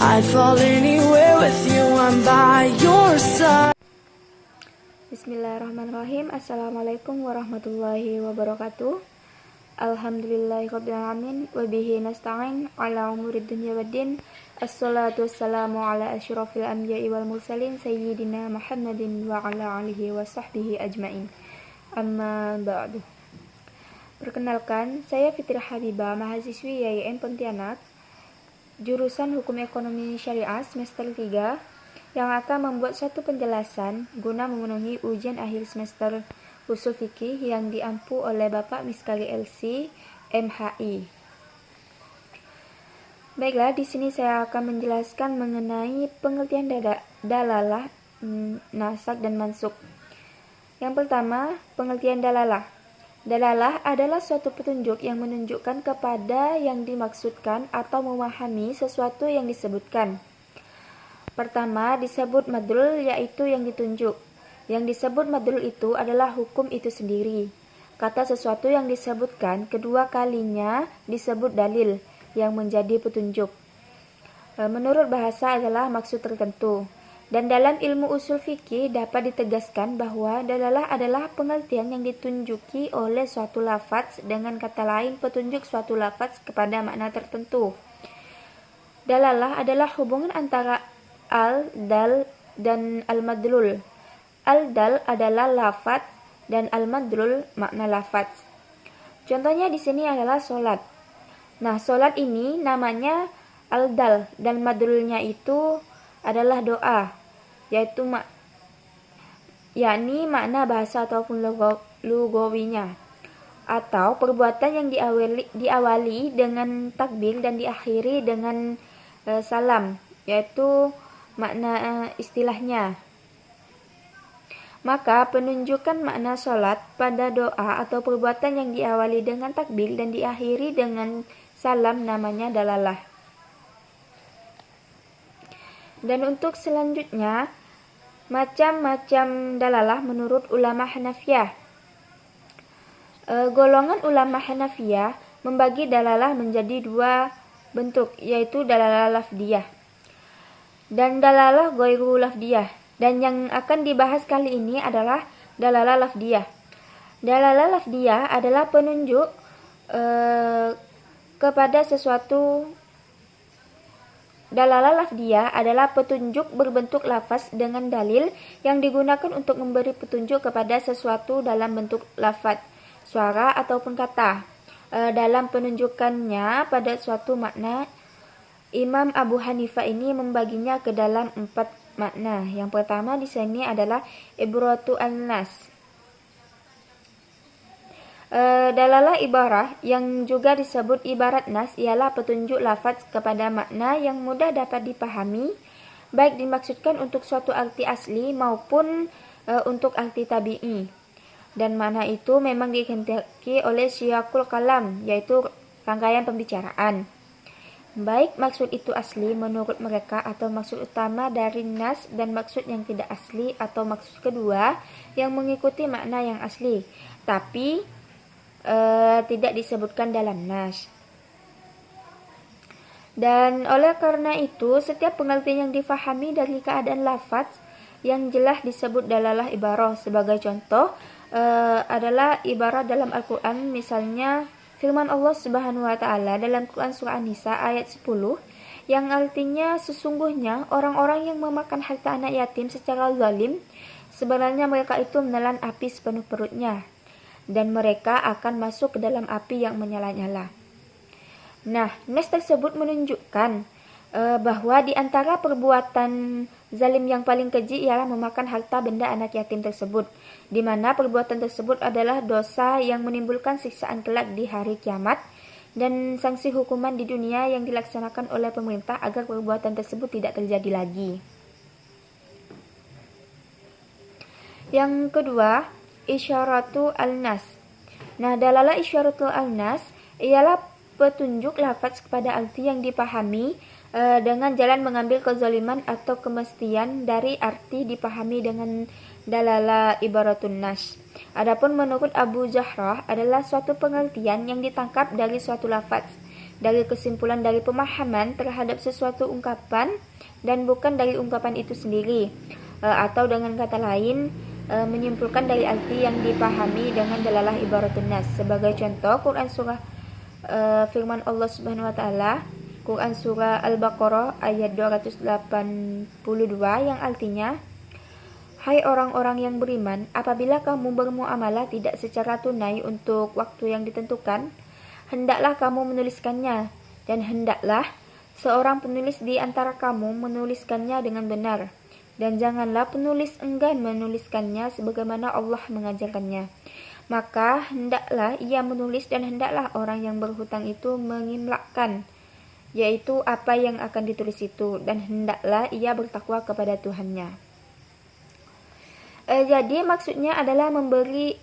I'd fall anywhere with you, I'm by your side. Bismillahirrahmanirrahim. Assalamualaikum warahmatullahi wabarakatuh. Alhamdulillahirabbil alamin wa bihi nasta'in ala umurid dunya waddin. Assalatu wassalamu ala asyrafil anbiya'i wal mursalin sayyidina Muhammadin wa ala alihi wa sahbihi ajmain. Amma ba'du. Perkenalkan, saya Fitri Habibah, mahasiswi YIN Pontianak, jurusan Hukum Ekonomi Syariah semester 3, yang akan membuat suatu penjelasan guna memenuhi ujian akhir semester Ushul Fikih yang diampu oleh Bapak Miskali LC MHI. Baiklah, di sini saya akan menjelaskan mengenai pengertian dalalah, nasak dan mansuk. Yang pertama, pengertian dalalah. Dalalah adalah suatu petunjuk yang menunjukkan kepada yang dimaksudkan atau memahami sesuatu yang disebutkan. Pertama, disebut madlul, yaitu yang ditunjuk. Yang disebut madlul itu adalah hukum itu sendiri. Kata sesuatu yang disebutkan kedua kalinya disebut dalil, yang menjadi petunjuk. Menurut bahasa adalah maksud tertentu. Dan dalam ilmu usul fikih dapat ditegaskan bahwa dalalah adalah pengertian yang ditunjuki oleh suatu lafaz dengan kata lain petunjuk suatu lafaz kepada makna tertentu. Dalalah adalah hubungan antara al-dal dan al-madlul. Al-dal adalah lafaz dan al-madlul makna lafaz. Contohnya di sini adalah sholat. Nah, sholat ini namanya al-dal dan madlulnya itu adalah doa, yaitu yakni makna bahasa ataupun lugawinya, atau perbuatan yang diawali dengan takbir dan diakhiri dengan salam, yaitu makna istilahnya. Maka penunjukan makna sholat pada doa atau perbuatan yang diawali dengan takbir dan diakhiri dengan salam namanya dalalah. Dan untuk selanjutnya, macam-macam dalalah menurut ulama Hanafiyah. Golongan ulama Hanafiyah membagi dalalah menjadi dua bentuk, yaitu dalalah lafdiyah dan dalalah ghairu lafdiyah. Dan yang akan dibahas kali ini adalah dalalah lafdiyah. Dalalah lafdiyah adalah penunjuk kepada sesuatu. Dalalah lafdiyah adalah petunjuk berbentuk lafaz dengan dalil yang digunakan untuk memberi petunjuk kepada sesuatu dalam bentuk lafaz, suara ataupun kata. Dalam penunjukannya pada suatu makna, Imam Abu Hanifah ini membaginya ke dalam 4 makna. Yang pertama di sini adalah ibratu an-nas. Dalalah ibarah yang juga disebut ibarat nas ialah petunjuk lafaz kepada makna yang mudah dapat dipahami, baik dimaksudkan untuk suatu arti asli maupun untuk arti tabi'i. Dan makna itu memang dikehendaki oleh siyaqul kalam, yaitu rangkaian pembicaraan. Baik maksud itu asli menurut mereka atau maksud utama dari nas, dan maksud yang tidak asli atau maksud kedua yang mengikuti makna yang asli, tapi tidak disebutkan dalam nas. Dan oleh karena itu, setiap pengertian yang difahami dari keadaan lafaz yang jelas disebut dalalah ibarah. Sebagai contoh adalah ibarat dalam Al-Quran, misalnya firman Allah Subhanahu wa Ta'ala dalam Quran Surah An-Nisa ayat 10, yang artinya sesungguhnya orang-orang yang memakan harta anak yatim secara zalim, sebenarnya mereka itu menelan api sepenuh perutnya, dan mereka akan masuk ke dalam api yang menyala-nyala. Nah, nas tersebut menunjukkan bahwa di antara perbuatan zalim yang paling keji ialah memakan harta benda anak yatim tersebut, di mana perbuatan tersebut adalah dosa yang menimbulkan siksaan kelak di hari kiamat dan sanksi hukuman di dunia yang dilaksanakan oleh pemerintah agar perbuatan tersebut tidak terjadi lagi. Yang kedua, isyaratu al-nas. Nah, dalalah isyaratu al-nas ialah petunjuk lafaz kepada arti yang dipahami dengan jalan mengambil kezaliman atau kemestian dari arti dipahami dengan dalalah ibaratun nas. Adapun menurut Abu Zahrah adalah suatu pengertian yang ditangkap dari suatu lafaz, dari kesimpulan dari pemahaman terhadap sesuatu ungkapan dan bukan dari ungkapan itu sendiri, atau dengan kata lain menyimpulkan dari arti yang dipahami dengan dalalah ibaratun nas. Sebagai contoh, Quran surah firman Allah Subhanahu wa taala, Quran surah Al-Baqarah ayat 282 yang artinya, hai orang-orang yang beriman, apabila kamu bermuamalah tidak secara tunai untuk waktu yang ditentukan, hendaklah kamu menuliskannya, dan hendaklah seorang penulis di antara kamu menuliskannya dengan benar, dan janganlah penulis enggan menuliskannya sebagaimana Allah mengajarkannya. Maka hendaklah ia menulis dan hendaklah orang yang berhutang itu mengimlakkan, yaitu apa yang akan ditulis itu, dan hendaklah ia bertakwa kepada Tuhannya. Jadi maksudnya adalah memberi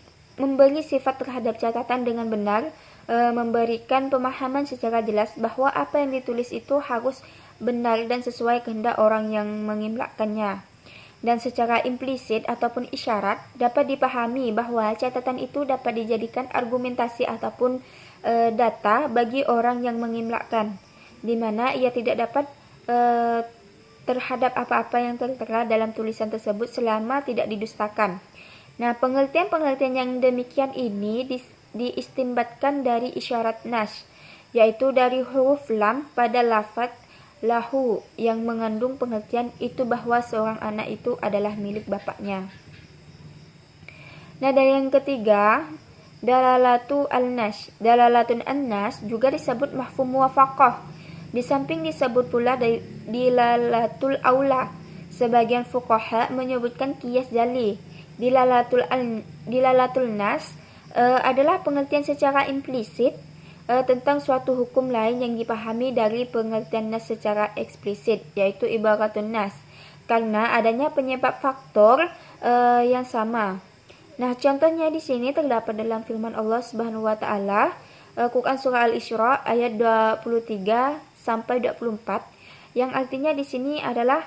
sifat terhadap catatan dengan benar, memberikan pemahaman secara jelas bahwa apa yang ditulis itu harus benar dan sesuai kehendak orang yang mengimlakkannya. Dan secara implisit ataupun isyarat dapat dipahami bahwa catatan itu dapat dijadikan argumentasi ataupun data bagi orang yang mengimlakkan, di mana ia tidak dapat terhadap apa-apa yang tertera dalam tulisan tersebut selama tidak didustakan. Nah, pengertian-pengertian yang demikian ini diistinbatkan dari isyarat nas, yaitu dari huruf lam pada lafaz lahu yang mengandung pengertian itu bahwa seorang anak itu adalah milik bapaknya. Nah, dan yang ketiga, dalalatu al-nas. Dalalatun an-nas juga disebut mafhum muwafaqah. Di samping disebut pula dilalatul aula. Sebagian fuqaha menyebutkan qiyas jali. Dilalatul nas adalah pengertian secara implisit tentang suatu hukum lain yang dipahami dari pengertian nas secara eksplisit, yaitu ibaratun nas, karena adanya penyebab faktor yang sama. Nah, contohnya di sini terdapat dalam firman Allah Subhanahu wa taala, Quran surah Al-Isra ayat 23 sampai 24, yang artinya di sini adalah,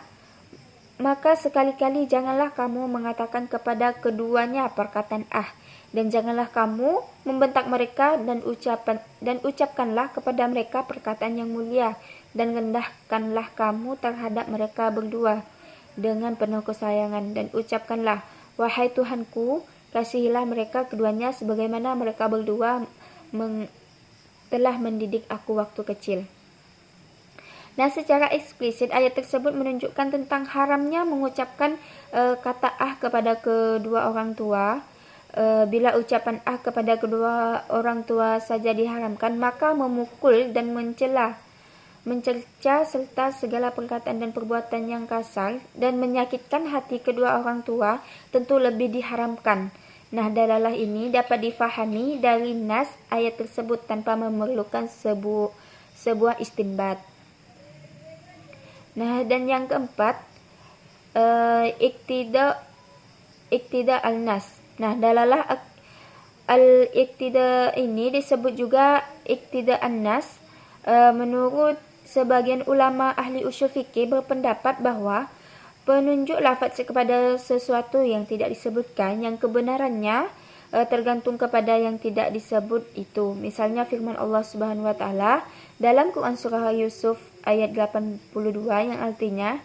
maka sekali-kali janganlah kamu mengatakan kepada keduanya perkataan dan janganlah kamu membentak mereka, dan ucapkanlah kepada mereka perkataan yang mulia, dan rendahkanlah kamu terhadap mereka berdua dengan penuh kesayangan, dan ucapkanlah, wahai Tuhanku, kasihilah mereka keduanya sebagaimana mereka berdua telah mendidik aku waktu kecil. Nah, secara eksplisit ayat tersebut menunjukkan tentang haramnya mengucapkan kata kepada kedua orang tua. Bila ucapan kepada kedua orang tua saja diharamkan, maka memukul dan mencerca serta segala perkataan dan perbuatan yang kasar dan menyakitkan hati kedua orang tua tentu lebih diharamkan. Nah, dalalah ini dapat difahami dari nas ayat tersebut tanpa memerlukan sebuah istinbat. Nah, dan yang keempat, iktida al-nas. Nah, dalalah al-iktida ini disebut juga iktida an-nas. Menurut sebagian ulama ahli usul fikih berpendapat bahwa penunjuk lafaz kepada sesuatu yang tidak disebutkan yang kebenarannya tergantung kepada yang tidak disebut itu. Misalnya firman Allah Subhanahu wa taala dalam Quran surah Yusuf ayat 82 yang artinya,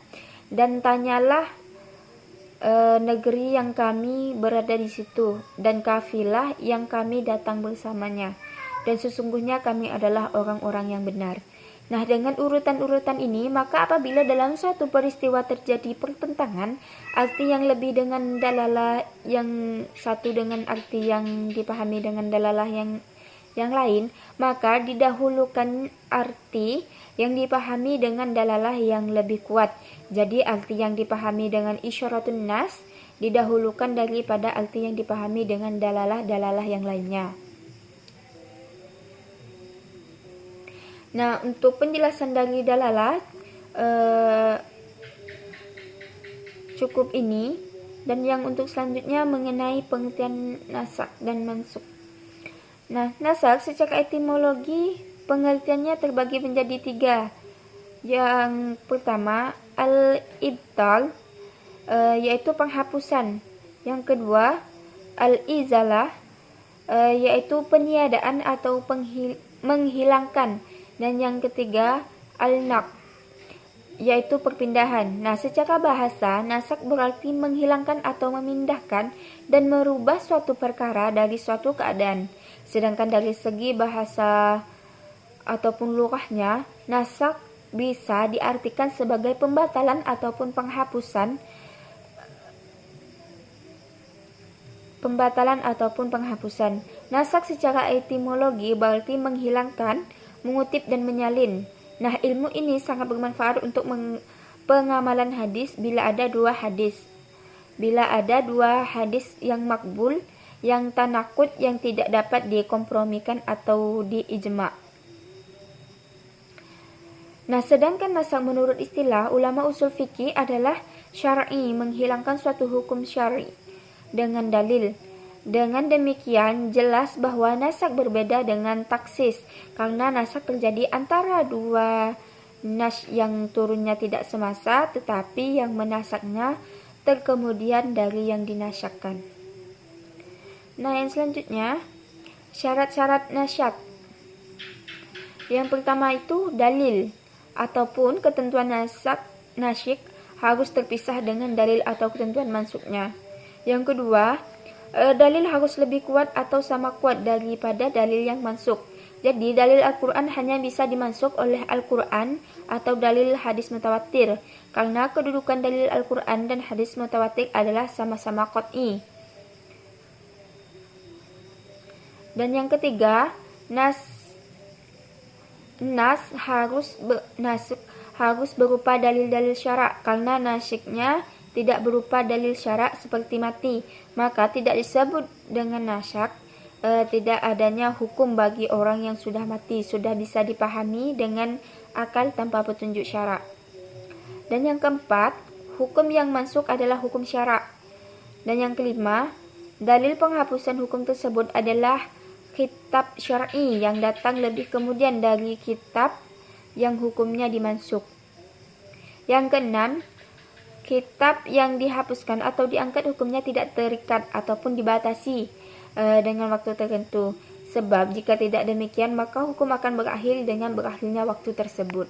dan tanyalah negeri yang kami berada di situ, dan kafilah yang kami datang bersamanya, dan sesungguhnya kami adalah orang-orang yang benar. Nah, dengan urutan-urutan ini, maka apabila dalam suatu peristiwa terjadi pertentangan, arti yang lebih dengan dalalah yang satu dengan arti yang dipahami dengan dalalah yang lain, maka didahulukan arti yang dipahami dengan dalalah yang lebih kuat. Jadi arti yang dipahami dengan isyaratun nas didahulukan daripada arti yang dipahami dengan dalalah yang lainnya. Nah, untuk penjelasan dari dalalah cukup ini, dan yang untuk selanjutnya mengenai pengertian nasak dan mansuk. Nah, nasak secara etimologi pengertiannya terbagi menjadi 3. Yang pertama, al-ibtal, yaitu penghapusan. Yang kedua, al-izalah, yaitu peniadaan atau menghilangkan. Dan yang ketiga, al-naqd, yaitu perpindahan. Nah, secara bahasa, nasak berarti menghilangkan atau memindahkan dan merubah suatu perkara dari suatu keadaan. Sedangkan dari segi bahasa ataupun lughahnya, nasak bisa diartikan sebagai pembatalan ataupun penghapusan. Nasak secara etimologi berarti menghilangkan, mengutip dan menyalin. Nah, ilmu ini sangat bermanfaat untuk pengamalan hadis bila ada dua hadis yang makbul, yang tanakut, yang tidak dapat dikompromikan atau diijma'. Nah, sedangkan nasak menurut istilah ulama usul fikih adalah syar'i, menghilangkan suatu hukum syar'i dengan dalil. Dengan demikian, jelas bahwa nasak berbeda dengan taksis, karena nasak terjadi antara dua nas yang turunnya tidak semasa, tetapi yang menasaknya terkemudian dari yang dinasakkan. Nah, yang selanjutnya, syarat-syarat nasyak. Yang pertama itu dalil, ataupun ketentuan nasyik harus terpisah dengan dalil atau ketentuan mansuknya. Yang kedua, dalil harus lebih kuat atau sama kuat daripada dalil yang mansuk. Jadi dalil Al-Quran hanya bisa dimansuk oleh Al-Quran atau dalil hadis mutawatir, karena kedudukan dalil Al-Quran dan hadis mutawatir adalah sama-sama qat'i. Dan yang ketiga, nas harus berupa dalil-dalil syarak, karena nasiknya tidak berupa dalil syarak seperti mati, maka tidak disebut dengan nasyak. Tidak adanya hukum bagi orang yang sudah mati, sudah bisa dipahami dengan akal tanpa petunjuk syarak. Dan yang keempat, hukum yang mansuk adalah hukum syarak. Dan yang kelima, dalil penghapusan hukum tersebut adalah kitab syar'i yang datang lebih kemudian dari kitab yang hukumnya dimansuk. Yang keenam, kitab yang dihapuskan atau diangkat hukumnya tidak terikat ataupun dibatasi dengan waktu tertentu. Sebab jika tidak demikian, maka hukum akan berakhir dengan berakhirnya waktu tersebut.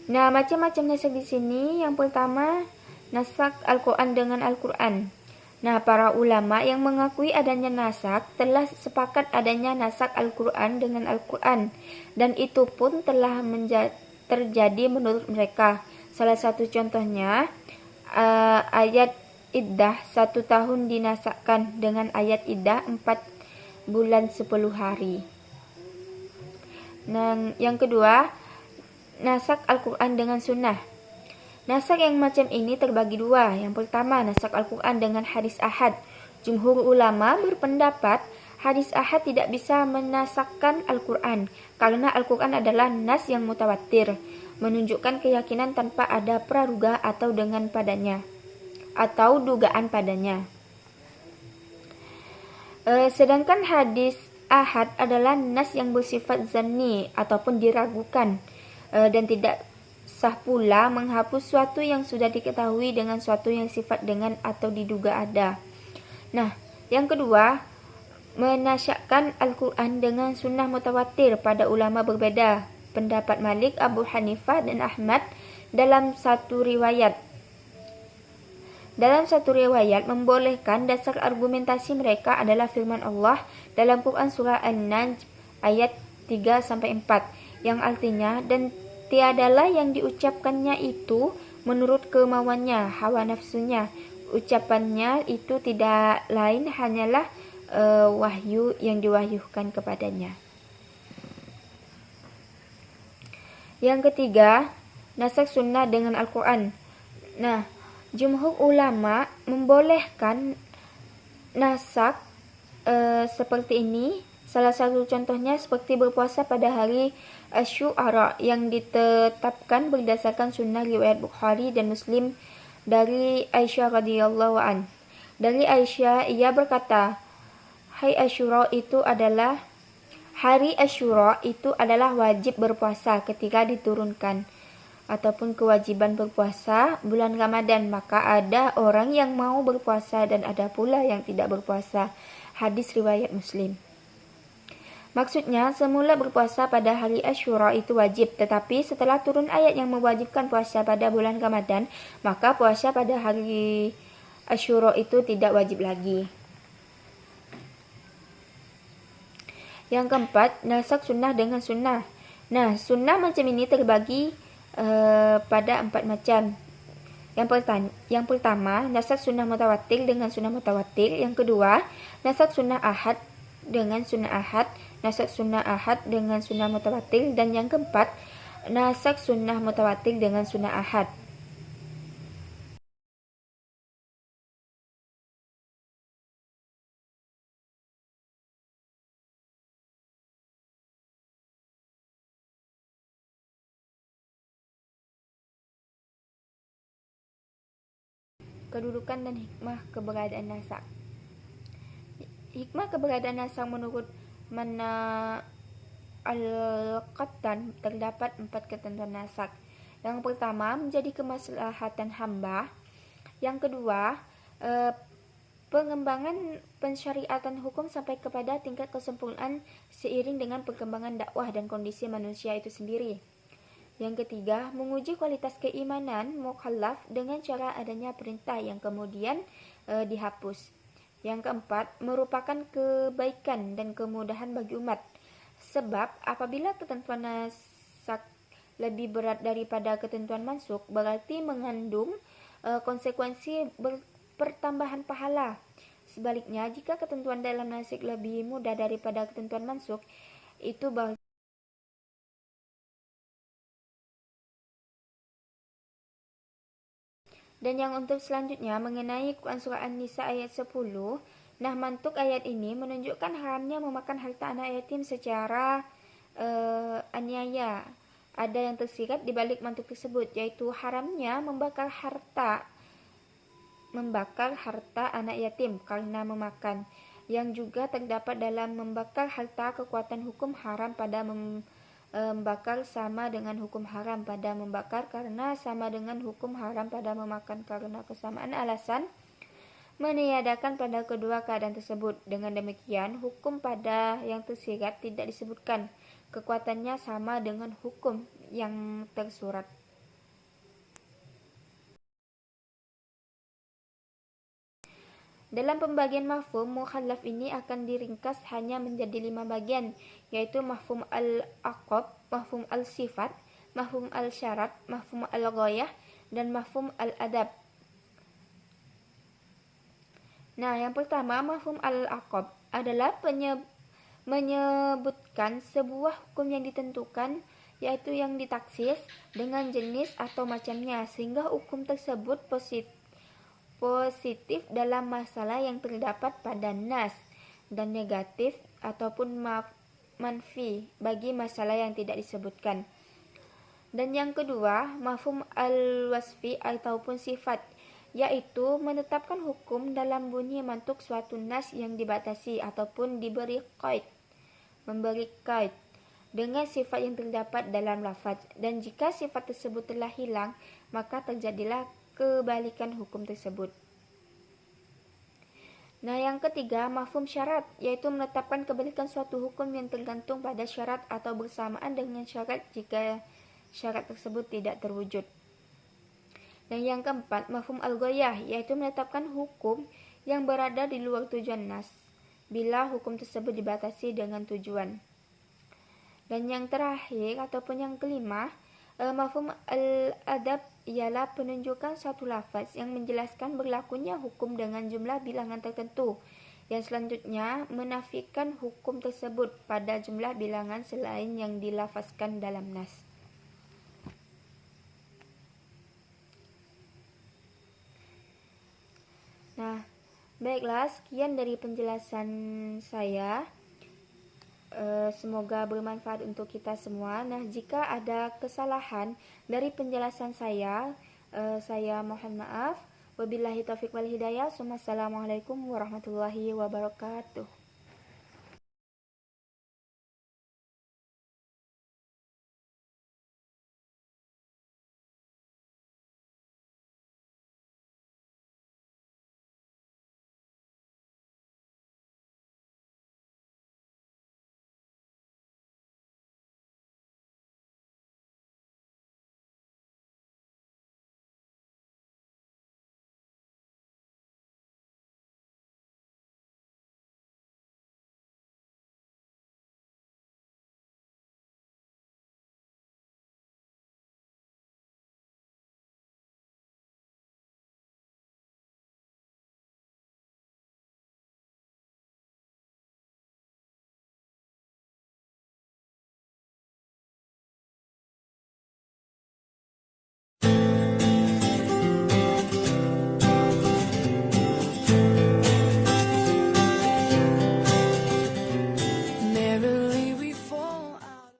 Nah, macam-macam nasak di sini. Yang pertama, nasak Al-Quran dengan Al-Quran. Nah, para ulama yang mengakui adanya nasak telah sepakat adanya nasak Al-Quran dengan Al-Quran, dan itu pun telah terjadi menurut mereka. Salah satu contohnya, ayat iddah 1 tahun dinasakkan dengan ayat iddah 4 bulan 10 hari. Nah, yang kedua, nasak Al-Quran dengan sunnah. Nasak yang macam ini terbagi dua. Yang pertama, nasak Al-Quran dengan hadis ahad. Jumhur ulama berpendapat hadis ahad tidak bisa menasakkan Al-Quran, karena Al-Quran adalah nas yang mutawatir, menunjukkan keyakinan tanpa ada praduga atau dengan padanya, atau dugaan padanya. Sedangkan hadis ahad adalah nas yang bersifat zanni ataupun diragukan, dan tidak sah pula menghapus suatu yang sudah diketahui dengan suatu yang sifat dengan atau diduga ada. Nah, yang kedua, menasyakkan Al-Quran dengan sunnah mutawatir. Pada ulama berbeda pendapat Malik, Abu Hanifah dan Ahmad dalam satu riwayat. Dalam satu riwayat membolehkan. Dasar argumentasi mereka adalah firman Allah dalam Quran surah An-Najm ayat 3-4 yang artinya, dan tiadalah yang diucapkannya itu menurut kemauannya, hawa nafsunya. Ucapannya itu tidak lain hanyalah wahyu yang diwahyukan kepadanya. Yang ketiga, nasak sunnah dengan Al-Quran. Nah, jumhur ulama membolehkan nasak seperti ini. Salah satu contohnya seperti berpuasa pada hari Asyura yang ditetapkan berdasarkan sunnah riwayat Bukhari dan Muslim dari Aisyah radhiyallahu an. Dari Aisyah, ia berkata, hari Asyura itu adalah wajib berpuasa ketika diturunkan, ataupun kewajiban berpuasa bulan Ramadan, maka ada orang yang mau berpuasa dan ada pula yang tidak berpuasa. Hadis riwayat Muslim. Maksudnya, semula berpuasa pada hari Asyura itu wajib, tetapi setelah turun ayat yang mewajibkan puasa pada bulan Ramadan, maka puasa pada hari Asyura itu tidak wajib lagi. Yang keempat, nasak sunnah dengan sunnah. Nah, sunnah macam ini terbagi pada 4 macam. Yang pertama, nasak sunnah mutawatir dengan sunnah mutawatir. Yang kedua, nasak sunnah ahad dengan sunnah ahad, nasak sunnah ahad dengan sunnah mutawatir, dan yang keempat, nasak sunnah mutawatir dengan sunnah ahad. Kedudukan dan hikmah keberadaan nasak. Hikmah keberadaan nasak menurut Mana Al-Qattan terdapat 4 ketentuan nasak. Yang pertama, menjadi kemaslahatan hamba. Yang kedua, pengembangan pensyariatan hukum sampai kepada tingkat kesempurnaan seiring dengan perkembangan dakwah dan kondisi manusia itu sendiri. Yang ketiga, menguji kualitas keimanan mukallaf dengan cara adanya perintah yang kemudian dihapus. Yang keempat, merupakan kebaikan dan kemudahan bagi umat. Sebab apabila ketentuan nasak lebih berat daripada ketentuan mansuk, berarti mengandung konsekuensi pertambahan pahala. Sebaliknya, jika ketentuan dalam nasikh lebih mudah daripada ketentuan mansuk, itu berarti Dan yang untuk selanjutnya mengenai Quran Surah An-Nisa ayat 10. Nah, mantuk ayat ini menunjukkan haramnya memakan harta anak yatim secara aniaya. Ada yang tersirat di balik mantuk tersebut, yaitu haramnya membakar harta anak yatim karena memakan, yang juga terdapat dalam membakar harta kekuatan hukum haram pada membakar sama dengan hukum haram pada membakar karena sama dengan hukum haram pada memakan karena kesamaan alasan meniadakan pada kedua keadaan tersebut. Dengan demikian, hukum pada yang tersirat tidak disebutkan. Kekuatannya sama dengan hukum yang tersurat. Dalam pembagian mafhum, mukhallaf ini akan diringkas hanya menjadi 5 bagian, yaitu mafhum al-aqab, mafhum al-sifat, mafhum al-syarat, mafhum al-ghayah, dan mafhum al-adab. Nah, yang pertama, mafhum al-aqab adalah menyebutkan sebuah hukum yang ditentukan, yaitu yang ditaksis dengan jenis atau macamnya, sehingga hukum tersebut positif dalam masalah yang terdapat pada nas, dan negatif ataupun manfi bagi masalah yang tidak disebutkan. Dan yang kedua, mafhum al-wasfi ataupun sifat, yaitu menetapkan hukum dalam bunyi mantuk suatu nas yang dibatasi ataupun memberi qaid dengan sifat yang terdapat dalam lafaz, dan jika sifat tersebut telah hilang, maka terjadilah kebalikan hukum tersebut. Nah, yang ketiga, mafhum syarat, yaitu menetapkan kebalikan suatu hukum yang tergantung pada syarat atau bersamaan dengan syarat jika syarat tersebut tidak terwujud. Dan yang keempat, mafhum al-ghayah, yaitu menetapkan hukum yang berada di luar tujuan nas, bila hukum tersebut dibatasi dengan tujuan. Dan yang terakhir ataupun yang kelima, mafhum al-adab ialah penunjukan satu lafaz yang menjelaskan berlakunya hukum dengan jumlah bilangan tertentu, yang selanjutnya menafikan hukum tersebut pada jumlah bilangan selain yang dilafazkan dalam nas. Nah, baiklah, sekian dari penjelasan saya. Semoga bermanfaat untuk kita semua. Nah, jika ada kesalahan dari penjelasan saya mohon maaf. Wabillahi taufiq wal hidayah. Wassalamualaikum warahmatullahi wabarakatuh.